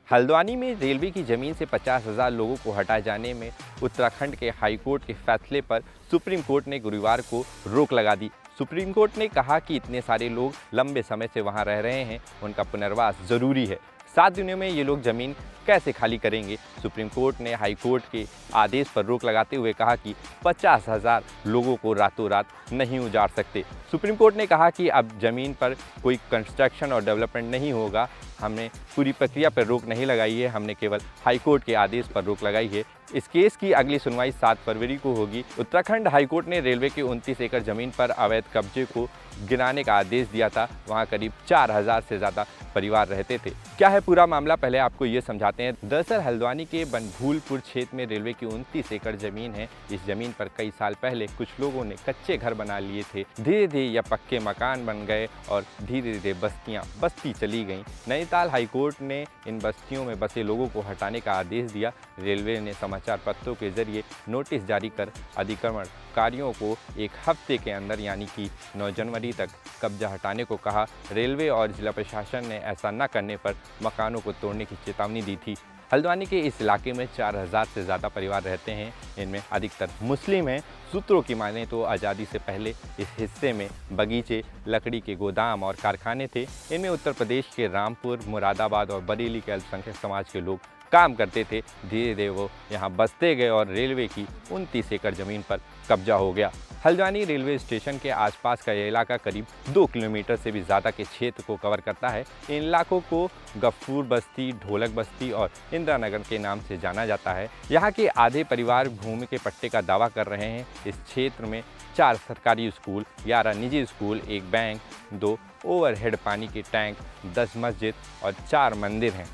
हल्द्वानी में रेलवे की जमीन से 50,000 लोगों को हटाए जाने में उत्तराखंड के हाईकोर्ट के फैसले पर सुप्रीम कोर्ट ने गुरुवार को रोक लगा दी। सुप्रीम कोर्ट ने कहा कि इतने सारे लोग लंबे समय से वहां रह रहे हैं, उनका पुनर्वास जरूरी है। 7 दिनों में ये लोग जमीन कैसे खाली करेंगे? सुप्रीम कोर्ट ने हाई कोर्ट के आदेश पर रोक लगाते हुए कहा कि 50,000 लोगों को रातों रात नहीं उजाड़ सकते। सुप्रीम कोर्ट ने कहा कि अब ज़मीन पर कोई कंस्ट्रक्शन और डेवलपमेंट नहीं होगा। हमने पूरी प्रक्रिया पर रोक नहीं लगाई है, हमने केवल हाई कोर्ट के आदेश पर रोक लगाई है। इस केस की अगली सुनवाई 7 फरवरी को होगी। उत्तराखंड हाईकोर्ट ने रेलवे के 29 एकड़ जमीन पर अवैध कब्जे को गिराने का आदेश दिया था। वहां करीब 4,000 से ज़्यादा परिवार रहते थे। क्या है पूरा मामला, पहले आपको ये समझाते हैं। दरअसल हल्द्वानी के बनभूलपुर क्षेत्र में रेलवे की 29 एकड़ जमीन है। इस जमीन पर कई साल पहले कुछ लोगों ने कच्चे घर बना लिए थे। धीरे धीरे यह पक्के मकान बन गए और धीरे धीरे बस्तियाँ बस्ती चली गईं। नैनीताल हाईकोर्ट ने इन बस्तियों में बसे लोगों को हटाने का आदेश दिया। रेलवे ने समाचार पत्रों के जरिए नोटिस जारी कर अतिक्रमणकारियों को 1 हफ्ते के अंदर यानी कि 9 जनवरी तक कब्जा हटाने को कहा। रेलवे और जिला प्रशासन ने ऐसा न करने पर मकानों को तोड़ने की चेतावनी दी थी। हल्द्वानी के इस इलाके में 4,000 से ज़्यादा परिवार रहते हैं। इनमें अधिकतर मुस्लिम हैं। सूत्रों की माने तो आज़ादी से पहले इस हिस्से में बगीचे, लकड़ी के गोदाम और कारखाने थे। इनमें उत्तर प्रदेश के रामपुर, मुरादाबाद और बरेली के अल्पसंख्यक समाज के लोग काम करते थे। धीरे धीरे वो यहाँ बसते गए और रेलवे की 29 एकड़ ज़मीन पर कब्जा हो गया। हल्द्वानी रेलवे स्टेशन के आसपास का यह इलाका करीब 2 किलोमीटर से भी ज़्यादा के क्षेत्र को कवर करता है। इन इलाकों को गफूर बस्ती, ढोलक बस्ती और इंदिरा नगर के नाम से जाना जाता है। यहाँ के आधे परिवार भूमि के पट्टे का दावा कर रहे हैं। इस क्षेत्र में 4 सरकारी स्कूल, 11 निजी स्कूल, 1 बैंक, 2 ओवरहेड पानी के टैंक, 10 मस्जिद और 4 मंदिर हैं।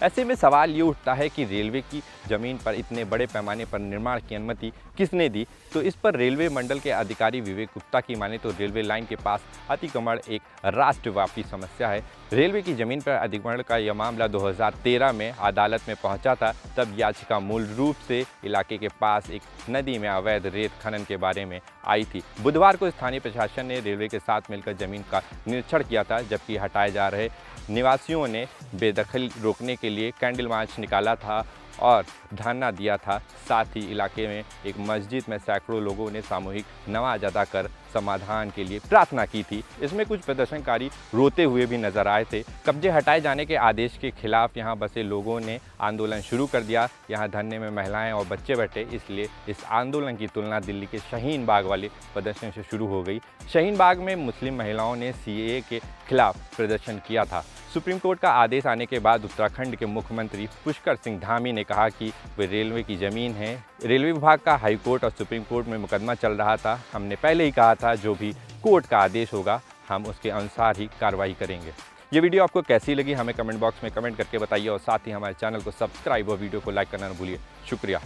ऐसे में सवाल ये उठता है कि रेलवे की ज़मीन पर इतने बड़े पैमाने पर निर्माण की अनुमति किसने दी? तो इस पर रेलवे मंडल के अधिकारी विवेक गुप्ता की माने तो रेलवे लाइन के पास अतिक्रमण एक राष्ट्रव्यापी समस्या है। रेलवे की ज़मीन पर अतिक्रमण का यह मामला 2013 में अदालत में पहुंचा था। तब याचिका मूल रूप से इलाके के पास एक नदी में अवैध रेत खनन के बारे में आई थी। बुधवार को स्थानीय प्रशासन ने रेलवे के साथ मिलकर ज़मीन का निरीक्षण किया था, जबकि हटाए जा रहे निवासियों ने बेदखल रोकने के लिए कैंडल मार्च निकाला था और धरना दिया था। साथ ही इलाके में एक मस्जिद में सैकड़ों लोगों ने सामूहिक नमाज अदा कर समाधान के लिए प्रार्थना की थी। इसमें कुछ प्रदर्शनकारी रोते हुए भी नजर आए थे। कब्जे हटाए जाने के आदेश के खिलाफ यहां बसे लोगों ने आंदोलन शुरू कर दिया। यहां धरने में महिलाएं और बच्चे बैठे, इसलिए इस आंदोलन की तुलना दिल्ली के शाहीन बाग वाले प्रदर्शन से शुरू हो गई। शाहीन बाग में मुस्लिम महिलाओं ने CAA के खिलाफ प्रदर्शन किया था। सुप्रीम कोर्ट का आदेश आने के बाद उत्तराखंड के मुख्यमंत्री पुष्कर सिंह धामी ने कहा कि वे रेलवे की ज़मीन है। रेलवे विभाग का हाई कोर्ट और सुप्रीम कोर्ट में मुकदमा चल रहा था। हमने पहले ही कहा था जो भी कोर्ट का आदेश होगा हम उसके अनुसार ही कार्रवाई करेंगे। ये वीडियो आपको कैसी लगी हमें कमेंट बॉक्स में कमेंट करके बताइए और साथ ही हमारे चैनल को सब्सक्राइब और वीडियो को लाइक करना न भूलिए। शुक्रिया।